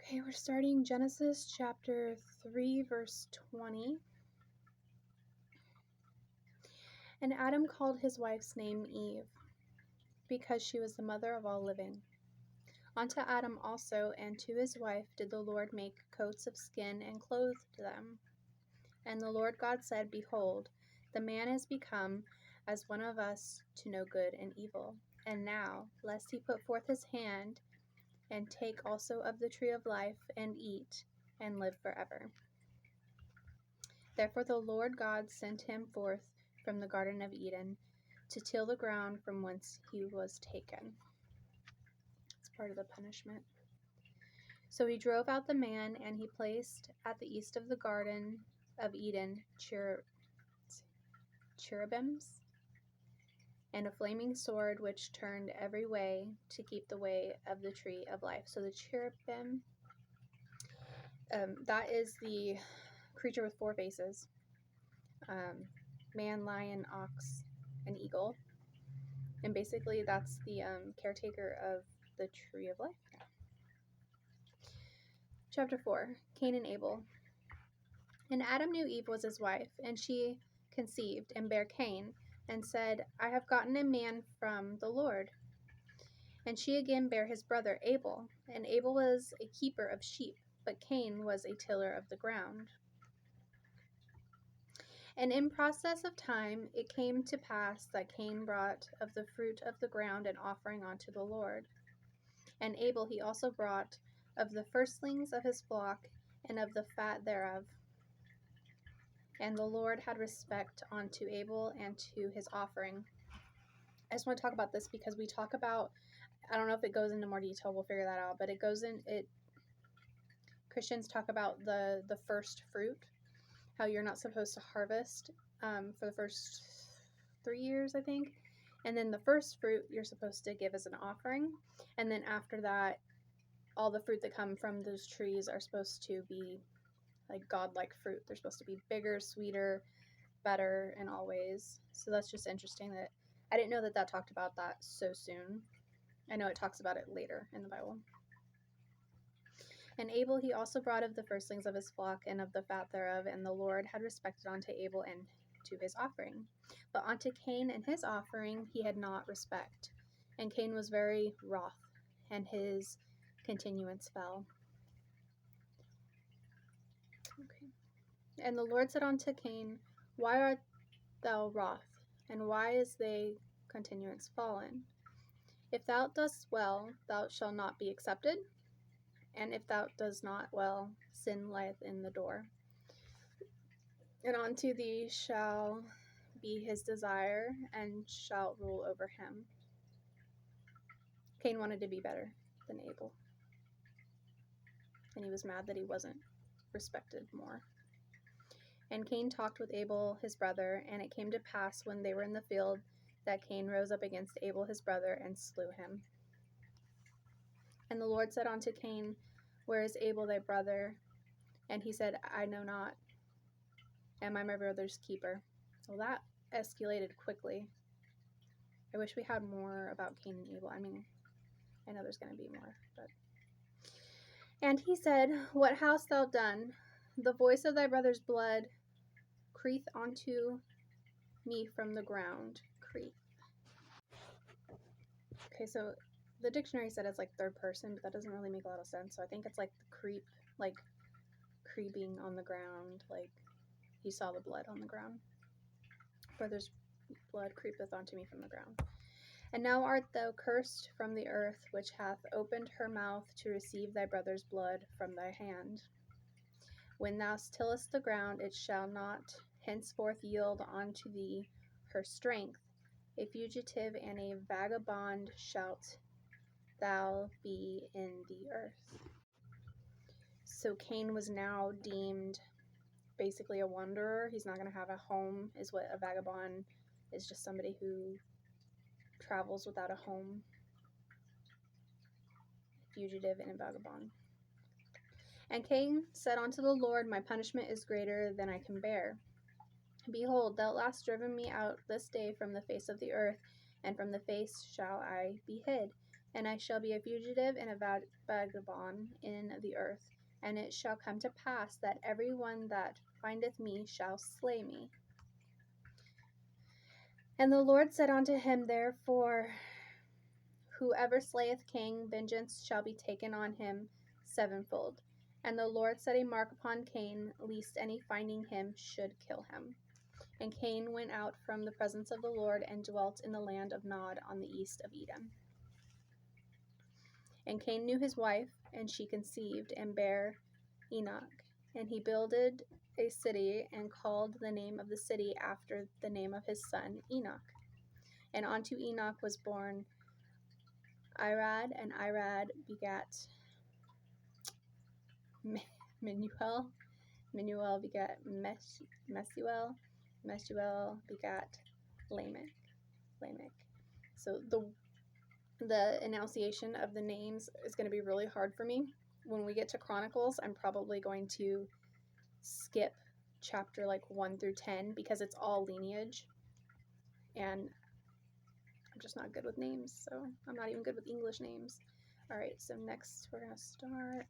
Okay, we're starting Genesis chapter 3, verse 20. And Adam called his wife's name Eve, because she was the mother of all living. Unto Adam also and to his wife did the Lord make coats of skin and clothed them. And the Lord God said, Behold, the man is become as one of us to know good and evil. And now, lest he put forth his hand, and take also of the tree of life, and eat, and live forever. Therefore the Lord God sent him forth from the Garden of Eden to till the ground from whence he was taken. It's part of the punishment. So he drove out the man, and he placed at the east of the Garden of Eden cherubims, and a flaming sword which turned every way to keep the way of the tree of life. So the cherubim, that is the creature with four faces. Man, lion, ox, and eagle. And basically that's the caretaker of the tree of life. Chapter 4, Cain and Abel. And Adam knew Eve was his wife, and she conceived and bare Cain, and said, I have gotten a man from the Lord. And she again bare his brother Abel, and Abel was a keeper of sheep, but Cain was a tiller of the ground. And in process of time it came to pass that Cain brought of the fruit of the ground an offering unto the Lord. And Abel he also brought of the firstlings of his flock and of the fat thereof. And the Lord had respect unto Abel and to his offering. I just want to talk about this because we talk about, I don't know if it goes into more detail, we'll figure that out, but Christians talk about the first fruit, how you're not supposed to harvest for the first 3 years, I think. And then the first fruit you're supposed to give as an offering. And then after that, all the fruit that come from those trees are supposed to be like godlike fruit. They're supposed to be bigger, sweeter, better in all ways. So that's just interesting that I didn't know that talked about that so soon. I know it talks about it later in the Bible. And Abel he also brought of the firstlings of his flock and of the fat thereof, and the Lord had respected unto Abel and to his offering. But unto Cain and his offering he had not respect. And Cain was very wroth, and his continuance fell. Okay. And the Lord said unto Cain, Why art thou wroth, and why is thy continuance fallen? If thou dost well, thou shalt not be accepted, and if thou dost not well, sin lieth in the door. And unto thee shall be his desire, and shalt rule over him. Cain wanted to be better than Abel, and he was mad that he wasn't respected more. And Cain talked with Abel his brother, and it came to pass when they were in the field that Cain rose up against Abel his brother, and slew him. And the Lord said unto Cain, Where is Abel thy brother? And he said, I know not. Am I my brother's keeper? Well, that escalated quickly. I wish we had more about Cain and Abel. I mean, I know there's going to be more, but... And he said, What hast thou done? The voice of thy brother's blood crieth unto me from the ground. Crieth. Okay, so the dictionary said it's like third person, but that doesn't really make a lot of sense. So I think it's like the creep, like creeping on the ground, like he saw the blood on the ground. Brother's blood creepeth unto me from the ground. And now art thou cursed from the earth, which hath opened her mouth to receive thy brother's blood from thy hand. When thou tillest the ground, it shall not henceforth yield unto thee her strength. A fugitive and a vagabond shalt thou be in the earth. So Cain was now deemed basically a wanderer. He's not going to have a home, is what a vagabond is, just somebody who travels without a home. Fugitive and a vagabond. And Cain said unto the Lord, My punishment is greater than I can bear. Behold, thou hast driven me out this day from the face of the earth, and from the face shall I be hid. and I shall be a fugitive and a vagabond in the earth. And it shall come to pass that every one that findeth me shall slay me. And the Lord said unto him, Therefore, whoever slayeth Cain, vengeance shall be taken on him sevenfold. And the Lord set a mark upon Cain, lest any finding him should kill him. And Cain went out from the presence of the Lord and dwelt in the land of Nod on the east of Eden. And Cain knew his wife, and she conceived and bare Enoch. And he builded a city and called the name of the city after the name of his son Enoch. And unto Enoch was born Irad, and Irad begat Menuel. Menuel begat Mesuel. Mesuel begat Lamech. So the enunciation of the names is going to be really hard for me. When we get to Chronicles, I'm probably going to skip chapter like 1 through 10 because it's all lineage, and I'm just not good with names, so I'm not even good with English names. All right, so next we're going to start